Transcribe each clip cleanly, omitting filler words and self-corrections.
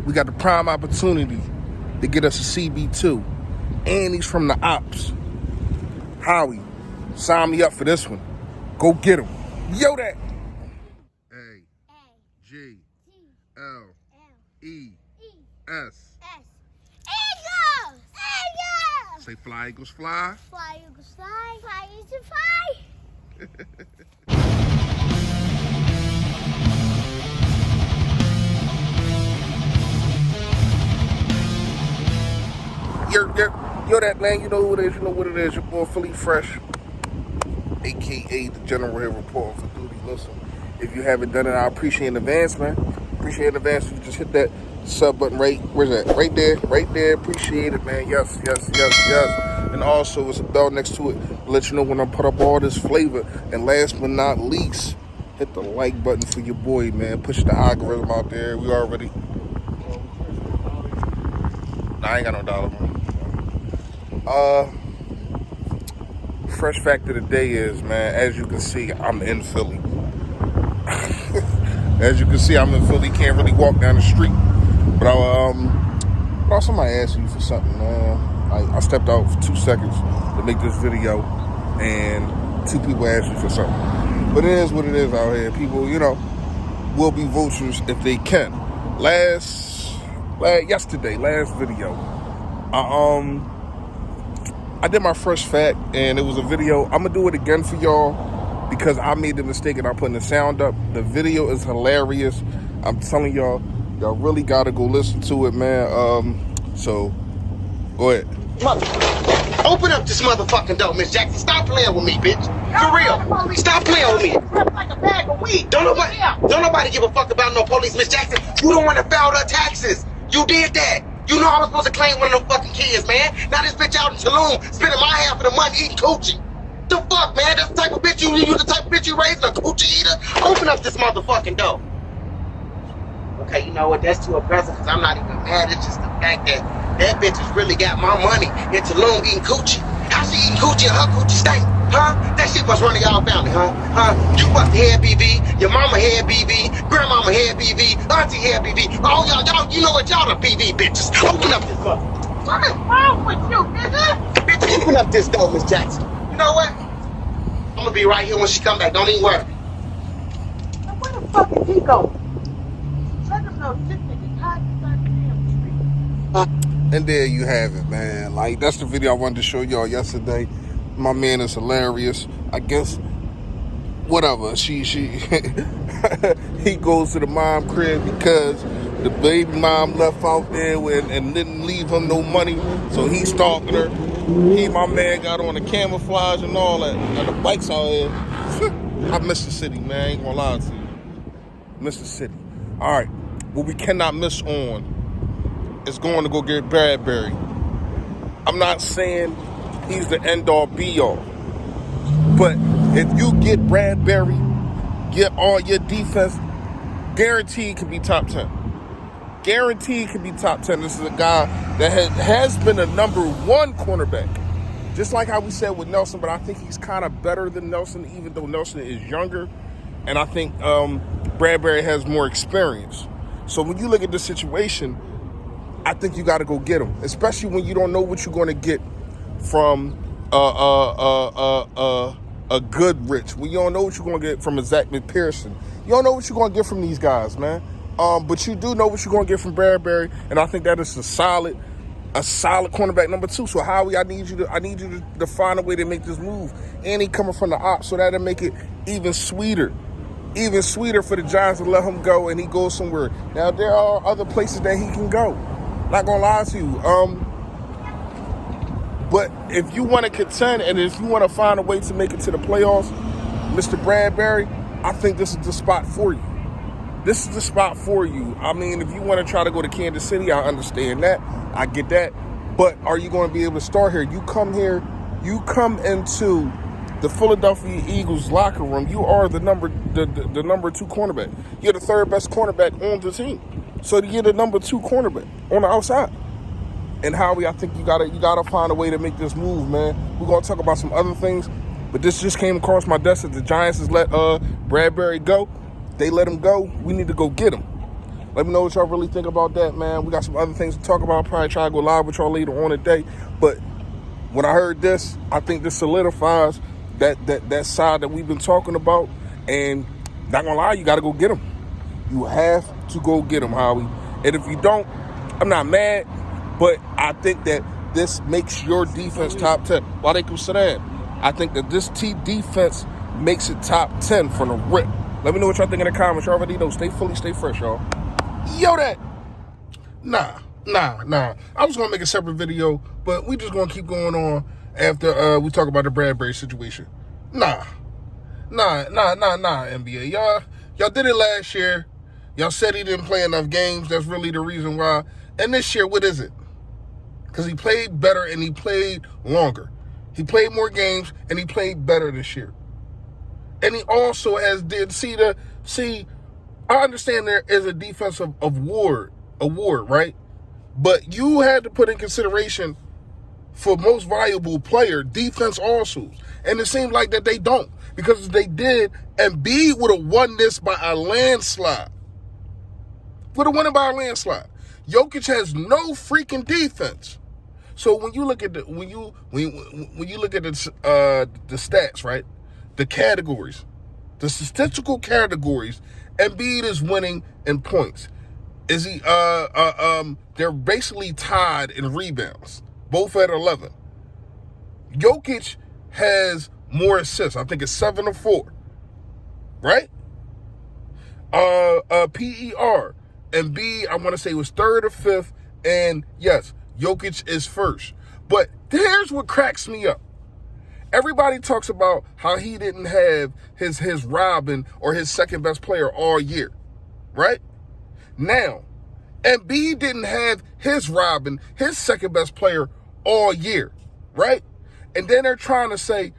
We got the prime opportunity to get us a CB2. And he's from the ops. Howie, sign me up for this one. Go get him. Yo, that. A G L E S. Eagles! Eagles! Say fly, Eagles, fly. Fly, Eagles, fly. Fly, Eagles, fly. Yo, that man, you know who it is, you know what it is. Your boy, Philly Fresh, a.k.a. the General here reporting for duty. Listen, if you haven't done it, I appreciate in advance, man. Appreciate in advance if you just hit that sub button where's that? Right there. Appreciate it, man. Yes. And also, it's a bell next to it to let you know when I put up all this flavor. And last but not least, hit the like button for your boy, man. Push the algorithm out there. We already... Nah, I ain't got no dollar, man. Fresh fact of the day is, man, as you can see, I'm in Philly. As you can see, I'm in Philly. Can't really walk down the street. But somebody asked you for something, man. I stepped out for 2 seconds to make this video, and 2 people asked you for something. But it is what it is out here. People, you know, will be vultures if they can. Last video, I did my fresh fact, and it was a video. I'm gonna do it again for y'all because I made the mistake and I'm putting the sound up. The video is hilarious. I'm telling y'all really gotta go listen to it, man. So go ahead. Open up this motherfucking door, Miss Jackson. Stop playing with me, bitch. For real. Stop playing with me. Like a bag of weed. Don't nobody give a fuck about no police, Miss Jackson. You don't want to file her taxes. You did that. You know I was supposed to claim one of them fucking kids, man. Now this bitch out in Tulum spending my half of the money eating coochie. The fuck, man? That's the type of bitch you the type of bitch you raising, a coochie eater? Open up this motherfucking door. Okay, you know what? That's too aggressive because I'm not even mad. It's just the fact that that bitch has really got my money in Tulum eating coochie. How she eating coochie and her coochie stink? Huh? That shit was running y'all family, huh? You fucked head BV, your mama head BV, grandmama head BV, auntie head BV. All y'all, you know what? Y'all are BV bitches. Open up this door. What is wrong with you, nigga? Bitch, open up this door, Miss Jackson. You know what? I'm gonna be right here when she come back. Don't even worry. Now where the fuck did he go? Let him know this nigga tied to that damn street. And there you have it, man. Like, that's the video I wanted to show y'all yesterday. My man is hilarious. I guess, whatever. He goes to the mom crib because the baby mom left out there and didn't leave him no money. So he's stalking her. My man got on the camouflage and all that. And the bikes out here. I miss the city, man. I ain't gonna lie to you. Miss the city. All right. What we cannot miss on is going to go get Bradberry. I'm not saying he's the end-all, be-all. But if you get Bradberry, get all your defense, guaranteed could be top 10. Guaranteed could be top 10. This is a guy that has been a number 1 cornerback. Just like how we said with Nelson, but I think he's kind of better than Nelson, even though Nelson is younger. And I think Bradberry has more experience. So when you look at the situation, I think you got to go get him, especially when you don't know what you're going to get from a Goodrich. When you don't know what you're going to get from a Zach McPherson. You don't know what you're going to get from these guys, man. But you do know what you're going to get from Bradberry, and I think that is a solid cornerback number 2. So Howie, I need you to find a way to make this move. And he coming from the ops, so that'll make it even sweeter. Even sweeter for the Giants to let him go and he goes somewhere. Now there are other places that he can go. Not gonna lie to you. But if you want to contend and if you want to find a way to make it to the playoffs, Mr. Bradberry, I think this is the spot for you. This is the spot for you. I mean, if you want to try to go to Kansas City, I understand that. I get that. But are you going to be able to start here? You come into the Philadelphia Eagles locker room. You are the number 2 cornerback. You're the 3rd best cornerback on the team. So you're the number 2 cornerback on the outside. And Howie, I think you gotta find a way to make this move, man. We're gonna talk about some other things, but this just came across my desk that the Giants has let Bradberry go. They let him go. We need to go get him. Let me know what y'all really think about that, man. We got some other things to talk about. I'll probably try to go live with y'all later on today. But when I heard this, I think this solidifies that side that we've been talking about. And not gonna lie, you got to go get them. You have to go get them, Howie. And if you don't, I'm not mad, but I think that this makes your defense top 10. Walaikum salam. I think that this defense makes it top 10 from the rip. Let me know what y'all think in the comments. Y'all already know. Stay fully, stay fresh, y'all. Yo, that. Nah. I was going to make a separate video, but we just going to keep going on after we talk about the Bradberry situation. Nah, NBA. Y'all did it last year. Y'all said he didn't play enough games. That's really the reason why. And this year, what is it? Because he played better and he played longer. He played more games and he played better this year. And he also I understand there is a defensive award, right? But you had to put in consideration for most valuable player, defense also. And it seemed like that they don't. Because if they did, Embiid would have won this by a landslide. Would have won it by a landslide. Jokic has no freaking defense. So when you look at the stats, right? The categories, the statistical categories, Embiid is winning in points. Is he they're basically tied in rebounds, both at 11. Jokic has more assists. I think it's 7 or 4. Right? PER. Embiid, I want to say, was 3rd or 5th, and yes, Jokic is 1st. But here's what cracks me up. Everybody talks about how he didn't have his Robin or his second best player all year, right? Now, Embiid didn't have his Robin, his second best player all year, right? And then they're trying to say,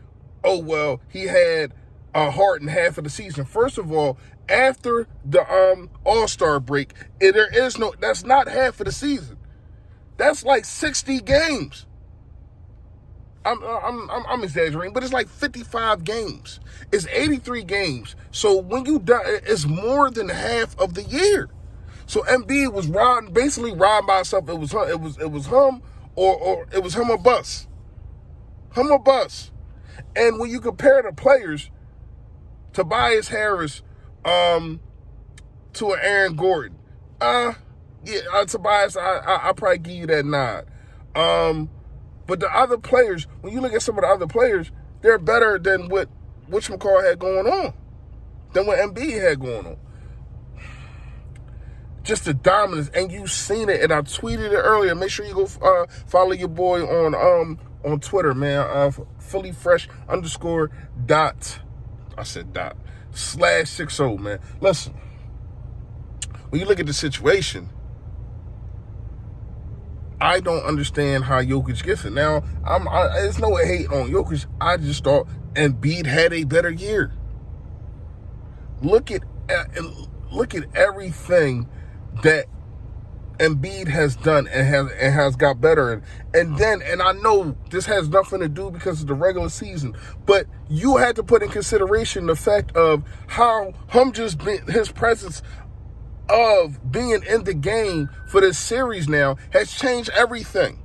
oh, well, he had a Harden half of the season. First of all, after the All-Star break, that's not half of the season. That's like 60 games. I'm exaggerating, but it's like 55 games. It's 83 games. So when you done, it's more than half of the year. So Embiid was basically robbed by himself. It was him or it was him or bust. Him or bust. And when you compare the players, Tobias Harris to an Aaron Gordon, Tobias, I'll probably give you that nod. But the other players, when you look at some of the other players, they're better than what whatchamacallit had going on, than what Embiid had going on. Just the dominance, and you've seen it, and I tweeted it earlier. Make sure you go follow your boy on Twitter, man. Fully fresh _ dot. I said dot /60, man. Listen, when you look at the situation, I don't understand how Jokic gets it. Now, there's no hate on Jokic. I just thought Embiid had a better year. Look at everything that Embiid has done and has got better. And I know this has nothing to do because of the regular season, but you had to put in consideration the fact of how his presence of being in the game for this series now has changed everything.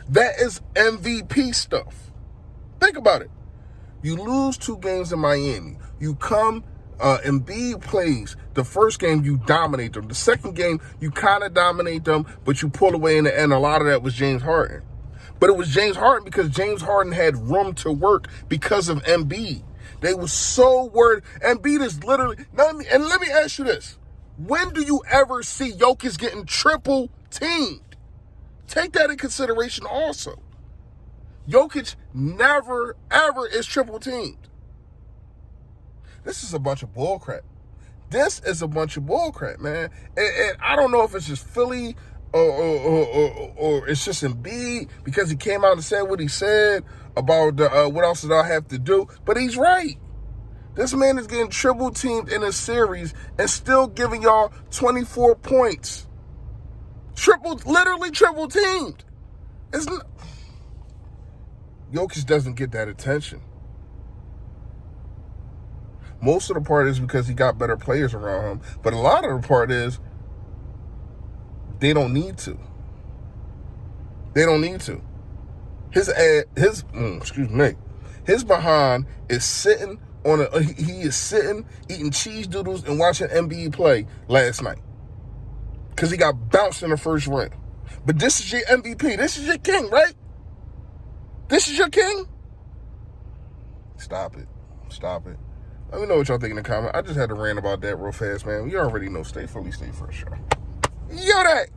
That is MVP stuff. Think about it. You lose 2 games in Miami. You come, Embiid plays. The first game, you dominate them. The second game, you kind of dominate them, but you pull away in the end. A lot of that was James Harden. But it was James Harden because James Harden had room to work because of Embiid. They were so worried. Embiid is literally, and let me ask you this. When do you ever see Jokic getting triple teamed? Take that in consideration also. Jokic never, ever is triple teamed. This is a bunch of bullcrap. This is a bunch of bullcrap, man. And I don't know if it's just Philly or it's just Embiid because he came out and said what he said about what else did I have to do. But he's right. This man is getting triple teamed in a series and still giving y'all 24 points. Literally triple teamed. Jokic doesn't get that attention. Most of the part is because he got better players around him. But a lot of the part is they don't need to. They don't need to. His behind is sitting on he is sitting eating cheese doodles and watching Embiid play last night because he got bounced in the first round. But this is your MVP. This is your king, right? This is your king. Stop it. Stop it. Let me know what y'all think in the comment. I just had to rant about that real fast, man. You already know. Stay fully, stay fresh, y'all. Yo, that.